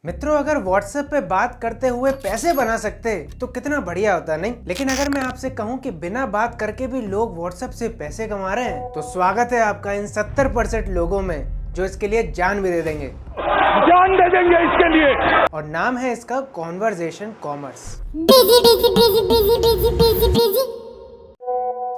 मित्रों, अगर WhatsApp पे बात करते हुए पैसे बना सकते तो कितना बढ़िया होता, नहीं? लेकिन अगर मैं आपसे कहूं कि बिना बात करके भी लोग WhatsApp से पैसे कमा रहे हैं, तो स्वागत है आपका इन 70% लोगों में जो इसके लिए जान भी दे देंगे इसके लिए। और नाम है इसका कॉन्वर्जेशन कॉमर्स।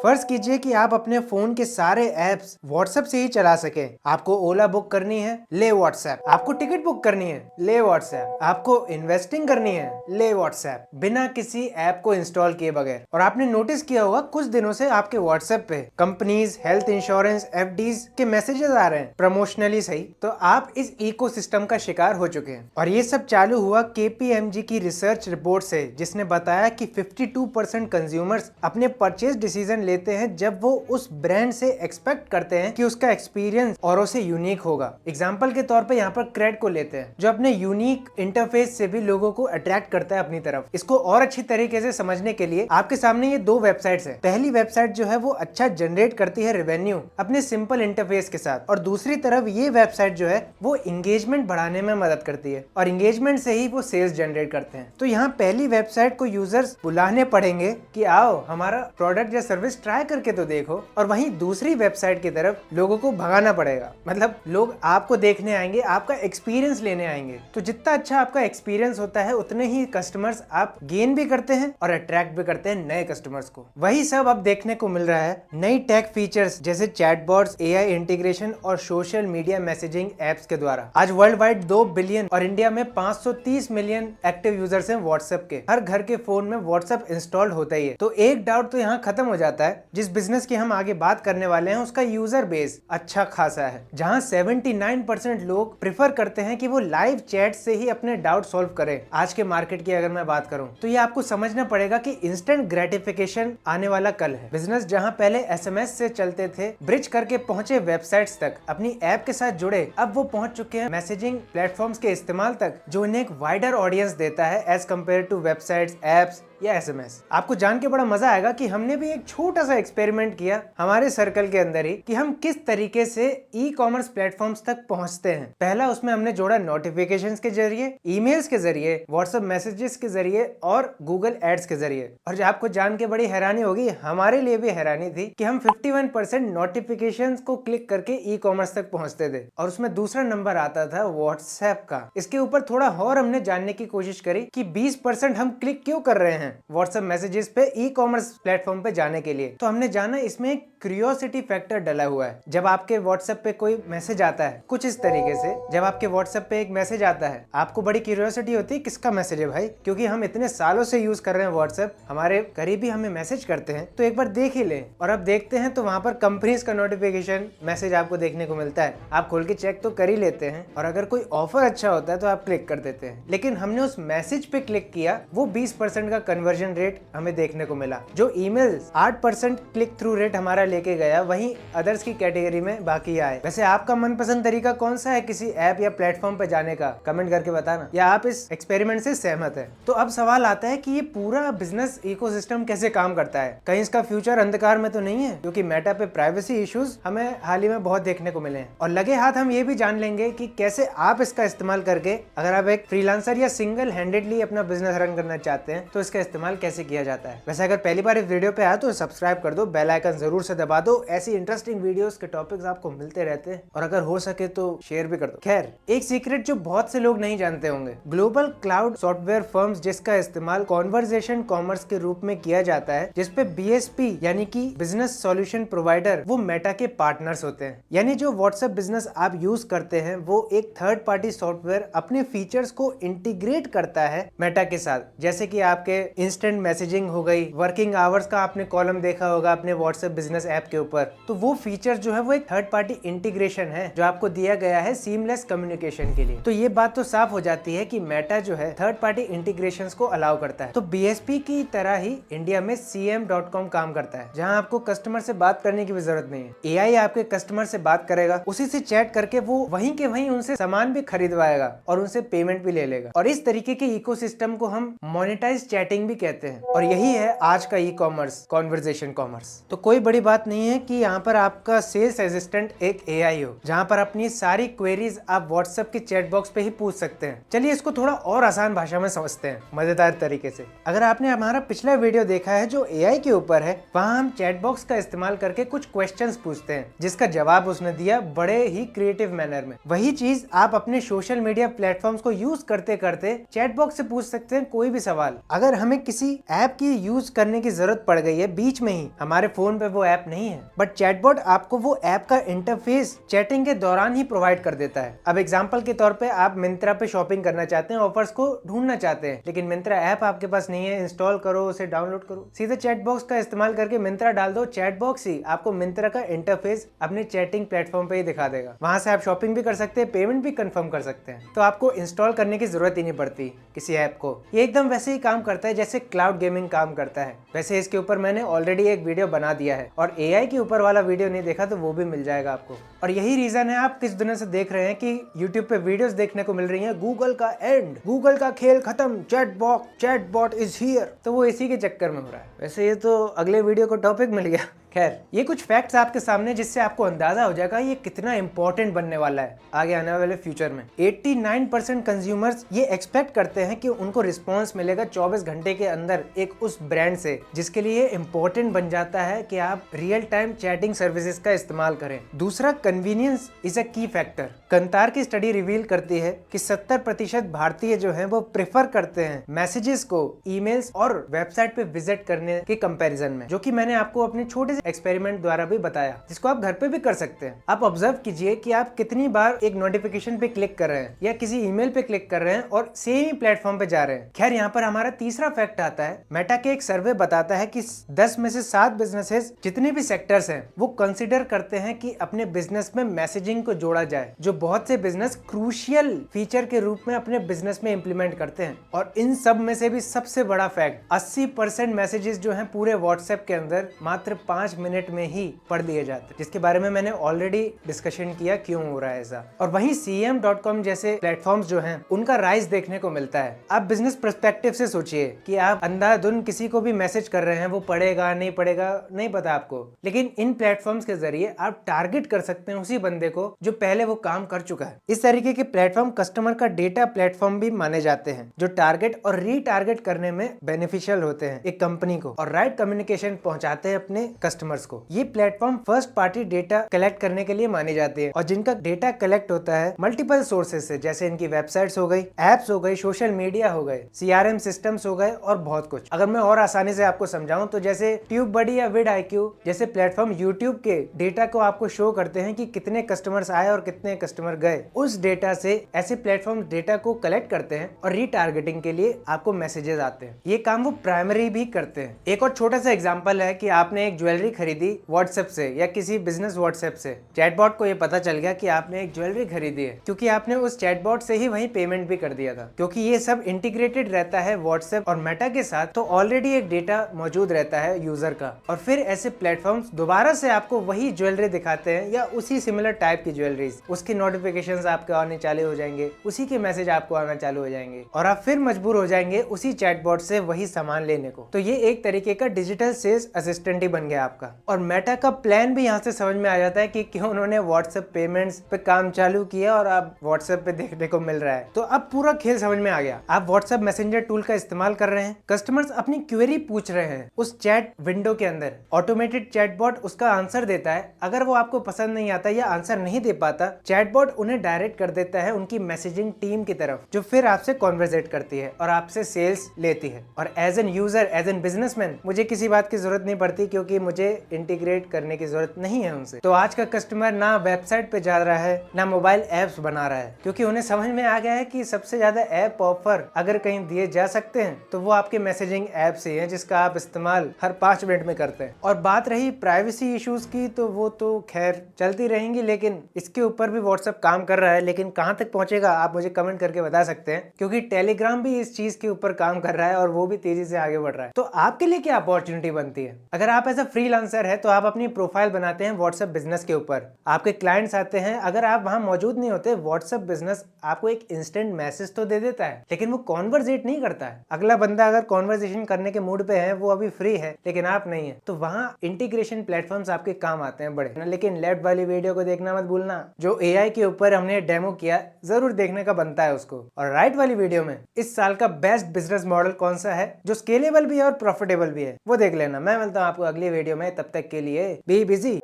फर्ज कीजिए कि आप अपने फोन के सारे ऐप्स WhatsApp से ही चला सके। आपको ओला बुक करनी है, ले WhatsApp। आपको टिकट बुक करनी है, ले WhatsApp। आपको इन्वेस्टिंग करनी है, ले WhatsApp। बिना किसी ऐप को इंस्टॉल किए बगैर। और आपने नोटिस किया होगा कुछ दिनों से आपके WhatsApp पे कंपनीज, हेल्थ इंश्योरेंस, FDs के मैसेजेस आ रहे हैं, प्रमोशनली सही। तो आप इस इकोसिस्टम का शिकार हो चुके हैं। और ये सब चालू हुआ KPMG की रिसर्च रिपोर्ट से, जिसने बताया कि 52% कंज्यूमर्स अपने परचेज डिसीजन लेते हैं जब वो उस ब्रांड से एक्सपेक्ट करते हैं कि उसका एक्सपीरियंस औरों से यूनिक होगा। एग्जांपल के तौर पे यहाँ पर क्रेड को लेते हैं, जो अपने यूनिक इंटरफेस से भी लोगों को अट्रैक्ट करता है अपनी तरफ। इसको और अच्छी तरीके से समझने के लिए आपके सामने ये दो वेबसाइट्स हैं। पहली वेबसाइट जो है वो अच्छा जनरेट करती है रेवेन्यू अपने सिंपल इंटरफेस के साथ, और दूसरी तरफ ये वेबसाइट जो है वो इंगेजमेंट बढ़ाने में मदद करती है, और इंगेजमेंट से ही वो सेल्स जनरेट करते हैं। तो यहाँ पहली वेबसाइट को यूजर्स बुलाने पड़ेंगे कि आओ हमारा प्रोडक्ट या सर्विस ट्राई करके तो देखो, और वहीं दूसरी वेबसाइट की तरफ लोगों को भगाना पड़ेगा। मतलब लोग आपको देखने आएंगे, आपका एक्सपीरियंस लेने आएंगे। तो जितना अच्छा आपका एक्सपीरियंस होता है उतने ही कस्टमर्स आप गेन भी करते हैं और अट्रैक्ट भी करते हैं नए कस्टमर्स को। वही सब अब देखने को मिल रहा है नई टेक फीचर्स जैसे चैटबॉट्स, AI इंटीग्रेशन और सोशल मीडिया मैसेजिंग एप्स के द्वारा। आज वर्ल्ड वाइड 2 बिलियन और इंडिया में 530 मिलियन एक्टिव यूजर्स हैं WhatsApp के। हर घर के फोन में WhatsApp इंस्टॉल्ड होता ही है। तो एक डाउट तो यहाँ खत्म हो जाता है, जिस बिजनेस की हम आगे बात करने वाले हैं उसका यूजर बेस अच्छा खासा है, जहां 79% लोग प्रिफर करते हैं कि वो लाइव चैट से ही अपने डाउट सॉल्व करें। आज के मार्केट की अगर मैं बात करूं तो ये आपको समझना पड़ेगा कि इंस्टेंट ग्रेटिफिकेशन आने वाला कल है। बिजनेस जहां पहले SMS से चलते थे, ब्रिज करके पहुंचे वेबसाइट्स तक, अपनी ऐप के साथ जुड़े, अब वो पहुंच चुके हैं मैसेजिंग प्लेटफॉर्म्स के इस्तेमाल तक, जो इन्हें एक वाइडर ऑडियंस देता है as compare to websites, apps या SMS। आपको जान के बड़ा मजा आएगा कि हमने भी एक छोटा सा एक्सपेरिमेंट किया हमारे सर्कल के अंदर ही, कि हम किस तरीके से ई-कॉमर्स प्लेटफॉर्म्स तक पहुंचते हैं। पहला उसमें हमने जोड़ा नोटिफिकेशंस के जरिए, ईमेल्स के जरिए, WhatsApp मैसेजेस के जरिए और गूगल एड्स के जरिए। और जो आपको जान के बड़ी हैरानी होगी, हमारे लिए भी हैरानी थी कि हम 51% नोटिफिकेशंस को क्लिक करके ई-कॉमर्स तक पहुंचते थे, और उसमें दूसरा नंबर आता था WhatsApp का। इसके ऊपर थोड़ा और हमने जानने की कोशिश करी कि 20% हम क्लिक क्यों कर रहे हैं WhatsApp मैसेजेस पे ई-कॉमर्स प्लेटफॉर्म पे जाने के लिए। तो हमने जाना इसमें एक क्यूरियोसिटी फैक्टर डला हुआ है। जब आपके WhatsApp पे कोई मैसेज आता है कुछ इस तरीके से, जब आपके WhatsApp पे एक मैसेज आता है, आपको बड़ी क्यूरियोसिटी होती है किसका मैसेज है भाई, क्योंकि हम इतने सालों से यूज कर रहे हैं WhatsApp, हमारे करीबी हमें मैसेज करते हैं, तो एक बार देख ही लें। और अब देखते हैं तो वहां पर कंपनीज का नोटिफिकेशन मैसेज आपको देखने को मिलता है। आप खोल के चेक तो कर ही लेते हैं, और अगर कोई ऑफर अच्छा होता है तो आप क्लिक कर देते हैं। लेकिन हमने उस मैसेज पे क्लिक किया, वो 20% का कन्वर्जन रेट हमें देखने को मिला। जो ईमेल्स 8% क्लिक थ्रू रेट हमारा लेके गया, वहीं अदर्स की कैटेगरी में बाकी आए। वैसे आपका मनपसंद तरीका कौन सा है किसी ऐप या प्लेटफॉर्म पे जाने का, कमेंट करके बताना, या आप इस एक्सपेरिमेंट से सहमत है। तो अब सवाल आता है कि ये पूरा बिजनेस इकोसिस्टम कैसे काम करता है। कहीं इसका फ्यूचर अंधकार में तो नहीं है, क्योंकि मेटा पे प्राइवेसी इश्यूज हमें हाल ही में बहुत देखने को मिले हैं। और लगे हाथ हम ये भी जान लेंगे कि कैसे आप इसका इस्तेमाल करके, अगर आप एक फ्रीलांसर या सिंगल हैंडेडली अपना बिजनेस रन करना चाहते हैं, तो इसका इस्तेमाल कैसे किया जाता है। वैसे अगर पहली बार इस वीडियो पे आया तो सब्सक्राइब कर दो, बेल आइकन जरूर से दबा दो। ऐसी इंटरेस्टिंग वीडियोस के टॉपिक्स आपको मिलते रहते हैं, और अगर हो सके तो शेयर भी कर दो। खैर, एक सीक्रेट जो बहुत से लोग नहीं जानते होंगे, ग्लोबल क्लाउड सॉफ्टवेयर फर्म्स जिसका इस्तेमाल कॉन्वर्जेशन कॉमर्स के रूप में किया जाता है, जिसपे BSP यानी कि बिजनेस सॉल्यूशन प्रोवाइडर, वो मेटा के पार्टनर्स होते हैं। यानी जो WhatsApp बिजनेस आप यूज करते हैं, वो एक थर्ड पार्टी सॉफ्टवेयर अपने फीचर्स को इंटीग्रेट करता है मेटा के साथ। जैसे कि आपके इंस्टेंट मैसेजिंग हो गई, वर्किंग आवर्स का आपने कॉलम देखा होगा अपने WhatsApp बिजनेस ऐप के ऊपर, तो वो फीचर जो है वो एक थर्ड पार्टी इंटीग्रेशन है जो आपको दिया गया है सीमलेस कम्युनिकेशन के लिए। तो ये बात तो साफ हो जाती है कि मेटा जो है थर्ड पार्टी इंटीग्रेशंस को अलाउ करता है। तो BSP की तरह ही इंडिया में CM.com काम करता है, जहां आपको कस्टमर से बात करने की भी जरूरत नहीं है। AI आपके कस्टमर से बात करेगा, उसी से चैट करके वो वहीं के वहीं उनसे सामान भी खरीदवाएगा और उनसे पेमेंट भी ले लेगा। और इस तरीके के इकोसिस्टम को हम मोनेटाइज चैटिंग चैटिंग भी कहते हैं, और यही है आज का ई कॉमर्स, कॉन्वर्जेशन कॉमर्स। तो कोई बड़ी बात नहीं है कि यहाँ पर आपका सेल्स असिस्टेंट एक एआई हो, जहाँ पर अपनी सारी क्वेरीज आप व्हाट्सएप के चैट बॉक्स पे ही पूछ सकते हैं। चलिए इसको थोड़ा और आसान भाषा में समझते हैं मजेदार तरीके से। अगर आपने हमारा पिछला वीडियो देखा है जो एआई के ऊपर है, वहाँ हम चैट बॉक्स का इस्तेमाल करके कुछ क्वेश्चंस पूछते हैं जिसका जवाब उसने दिया बड़े ही क्रिएटिव मैनर में। वही चीज आप अपने सोशल मीडिया प्लेटफॉर्म्स को यूज करते करते चैट बॉक्स से पूछ सकते हैं कोई भी सवाल। अगर हमें किसी ऐप की यूज करने की जरूरत पड़ गई है बीच में ही, हमारे फोन पे वो ऐप नहीं है, बट चैटबॉट आपको वो ऐप का इंटरफेस चैटिंग के दौरान ही प्रोवाइड कर देता है। अब एग्जांपल के तौर पे आप मिंत्रा पे शॉपिंग करना चाहते हैं, ऑफर्स को ढूंढना चाहते हैं, लेकिन मिंत्रा ऐप आपके पास नहीं है, इंस्टॉल करो, उसे डाउनलोड करो, सीधे चैट बॉक्स का इस्तेमाल करके मिंत्रा डाल दो, चैट बॉक्स ही आपको मिंत्रा का इंटरफेस अपने चैटिंग प्लेटफॉर्म पे ही दिखा देगा। वहां से आप शॉपिंग भी कर सकते हैं, पेमेंट भी कंफर्म कर सकते हैं। तो आपको इंस्टॉल करने की जरूरत ही नहीं पड़ती किसी ऐप को। ये एकदम वैसे ही काम करता है जैसे क्लाउड गेमिंग काम करता है। वैसे इसके ऊपर मैंने ऑलरेडी एक वीडियो बना दिया है, और एआई के ऊपर वाला वीडियो नहीं देखा तो वो भी मिल जाएगा आपको। और यही रीजन है आप किस दुनिया से देख रहे हैं कि यूट्यूब पे वीडियोस देखने को मिल रही हैं, गूगल का एंड, गूगल का खेल खत्म, चैटबॉट इज हियर। तो वो इसी के चक्कर में हो रहा है। वैसे ये तो अगले वीडियो को टॉपिक मिल गया। खैर, ये कुछ फैक्ट्स आपके सामने जिससे आपको अंदाजा हो जाएगा ये कितना इंपॉर्टेंट बनने वाला है आगे आने वाले फ्यूचर में। 89% कंज्यूमर्स ये एक्सपेक्ट करते हैं कि उनको रिस्पॉन्स मिलेगा 24 घंटे के अंदर एक उस ब्रांड से, जिसके लिए इंपॉर्टेंट बन जाता है कि आप रियल टाइम चैटिंग सर्विसेज का इस्तेमाल करें। दूसरा, कन्वीनियंस इज अ की फैक्टर। कंतार की स्टडी रिवील करती है कि 70% भारतीय जो हैं वो प्रेफर करते हैं मैसेजेस को ईमेल्स और वेबसाइट पे विजिट करने के कंपैरिजन में, जो कि मैंने आपको अपने छोटे एक्सपेरिमेंट द्वारा भी बताया, जिसको आप घर पे भी कर सकते हैं। आप ऑब्जर्व कीजिए कि आप कितनी बार एक नोटिफिकेशन पे क्लिक कर रहे हैं या किसी ईमेल पे क्लिक कर रहे हैं और सेम ही प्लेटफॉर्म पे जा रहे हैं। खैर, यहाँ पर हमारा तीसरा फैक्ट आता है। मेटा के एक सर्वे बताता है कि 10 में से 7 बिजनेसेस जितने भी सेक्टर्स हैं वो कंसिडर करते हैं कि अपने बिजनेस में मैसेजिंग को जोड़ा जाए, जो बहुत से बिजनेस क्रूशियल फीचर के रूप में अपने बिजनेस में इंप्लीमेंट करते हैं। और इन सब में से भी सबसे बड़ा फैक्ट, 80% मैसेजेस जो हैं पूरे व्हाट्सएप के अंदर मात्र 5 मिनट में ही पढ़ लिए जाते, जिसके बारे में मैंने ऑलरेडी डिस्कशन किया क्यों हो रहा है ऐसा। और वहीं CM.com जैसे प्लेटफॉर्म्स जो हैं उनका राइज देखने को मिलता है। आप बिजनेस पर्सपेक्टिव से सोचिए कि आप अंधाधुन किसी को भी मैसेज कर रहे हैं, वो पढ़ेगा नहीं पढ़ेगा नहीं पता आपको, लेकिन इन प्लेटफॉर्म्स के जरिए आप टारगेट कर सकते हैं उसी बंदे को जो पहले वो काम कर चुका है। इस तरीके के प्लेटफॉर्म कस्टमर का डेटा प्लेटफॉर्म भी माने जाते हैं, जो टारगेट और रीटारगेट करने में बेनिफिशियल होते हैं एक कंपनी को, और राइट कम्युनिकेशन पहुंचाते हैं अपने कस्टमर्स को। ये platform first party data collect करने के लिए मानी जाती है, और जिनका डेटा कलेक्ट होता है मल्टीपल सोर्सेज से, जैसे इनकी वेबसाइट्स हो गई, एप्स हो गई, सोशल मीडिया हो गए, CRM सिस्टम्स हो गए और बहुत कुछ। अगर मैं और आसानी से आपको समझाऊं तो जैसे ट्यूब बडी या विड IQ जैसे प्लेटफॉर्म यूट्यूब के डेटा को आपको शो करते हैं कि कितने कस्टमर्स आए और कितने कस्टमर गए। उस डेटा से ऐसे प्लेटफॉर्म डेटा को कलेक्ट करते हैं और रीटारगेटिंग के लिए आपको मैसेजेस आते हैं। ये काम वो प्राइमरी भी करते हैं। एक और छोटा सा एग्जांपल है कि आपने एक ज्वेलरी खरीदी व्हाट्सएप से या किसी बिजनेस व्हाट्सएप से, चैटबॉट को ये पता चल गया कि आपने एक ज्वेलरी खरीदी है, क्योंकि आपने उस चैटबॉट से ही वहीं पेमेंट भी कर दिया था। क्योंकि ये सब इंटीग्रेटेड रहता है व्हाट्सएप और मेटा के साथ, तो ऑलरेडी एक डेटा मौजूद रहता है यूजर का, और फिर ऐसे प्लेटफॉर्म्स दोबारा से आपको वही ज्वेलरी दिखाते हैं या उसी सिमिलर टाइप की ज्वेलरीज, उसकी नोटिफिकेशंस आपके आने चालू हो जाएंगे, उसी के मैसेज आपको आना चालू हो जाएंगे, और आप फिर मजबूर हो जाएंगे उसी चैटबॉट से वही सामान लेने को। तो ये एक तरीके का डिजिटल सेल्स असिस्टेंट ही बन गया आपका। और मेटा का प्लान भी यहाँ से समझ में आ जाता है कि क्यों उन्होंने व्हाट्सएप पेमेंट्स पे काम चालू किया और अब व्हाट्सएप पे देखने को मिल रहा है। तो अब पूरा खेल समझ में आ गया। आप व्हाट्सएप मैसेंजर टूल का इस्तेमाल कर रहे हैं, कस्टमर्स अपनी क्वेरी पूछ रहे हैं उस चैट विंडो के अंदर, ऑटोमेटेड चैटबॉट उसका आंसर देता है। अगर वो आपको पसंद नहीं आता या आंसर नहीं दे पाता, चैटबॉट उन्हें डायरेक्ट कर देता है उनकी मैसेजिंग टीम की तरफ, जो फिर आपसे कॉन्वर्सेट करती है और आपसे सेल्स लेती है। और as an user, as an businessman, मुझे किसी बात की जरूरत नहीं पड़ती, क्योंकि मुझे इंटीग्रेट करने की जरूरत नहीं है उनसे। तो आज का कस्टमर ना वेबसाइट पे जा रहा है ना मोबाइल एप्स बना रहा है, क्योंकि उन्हें समझ में आ गया है कि सबसे ज्यादा ऐप ऑफर अगर कहीं दिए जा सकते हैं तो वो आपके मैसेजिंग ऐप से है, जिसका आप इस्तेमाल हर 5 मिनट में करते हैं। और बात रही प्राइवेसी इश्यूज की, तो वो तो खैर चलती रहेंगी, लेकिन इसके ऊपर भी व्हाट्सएप काम कर रहा है। लेकिन कहां तक पहुंचेगा आप मुझे कमेंट करके बता सकते हैं, क्योंकि टेलीग्राम भी इस चीज के ऊपर काम कर रहा है और वो भी तेजी से आगे बढ़ रहा है। तो आपके लिए क्या अपॉर्चुनिटी बनती है? अगर आप एज अ फ्रीलांसर आंसर है तो आप अपनी प्रोफाइल बनाते हैं व्हाट्सएप बिजनेस के ऊपर, आपके क्लाइंट्स आते हैं, अगर आप वहां मौजूद नहीं होते व्हाट्सएप बिजनेस आपको एक इंस्टेंट मैसेज तो दे देता है लेकिन वो कॉन्वर्जेट नहीं करता है। अगला बंदा अगर कॉन्वर्जेशन करने के मूड पे है, वो अभी फ्री है लेकिन आप नहीं है, तो वहां इंटीग्रेशन प्लेटफॉर्म्स आपके काम आते हैं बड़े। लेकिन लेफ्ट वाली वीडियो को देखना मत भूलना, जो एआई के ऊपर हमने डेमो किया, जरूर देखने का बनता है उसको। और राइट वाली वीडियो में इस साल का बेस्ट बिजनेस मॉडल कौन सा है जो स्केलेबल भी है और प्रॉफिटेबल भी है, वो देख लेना। मैं मिलता हूँ आपको अगली वीडियो में, तब तक के लिए बी बिजी।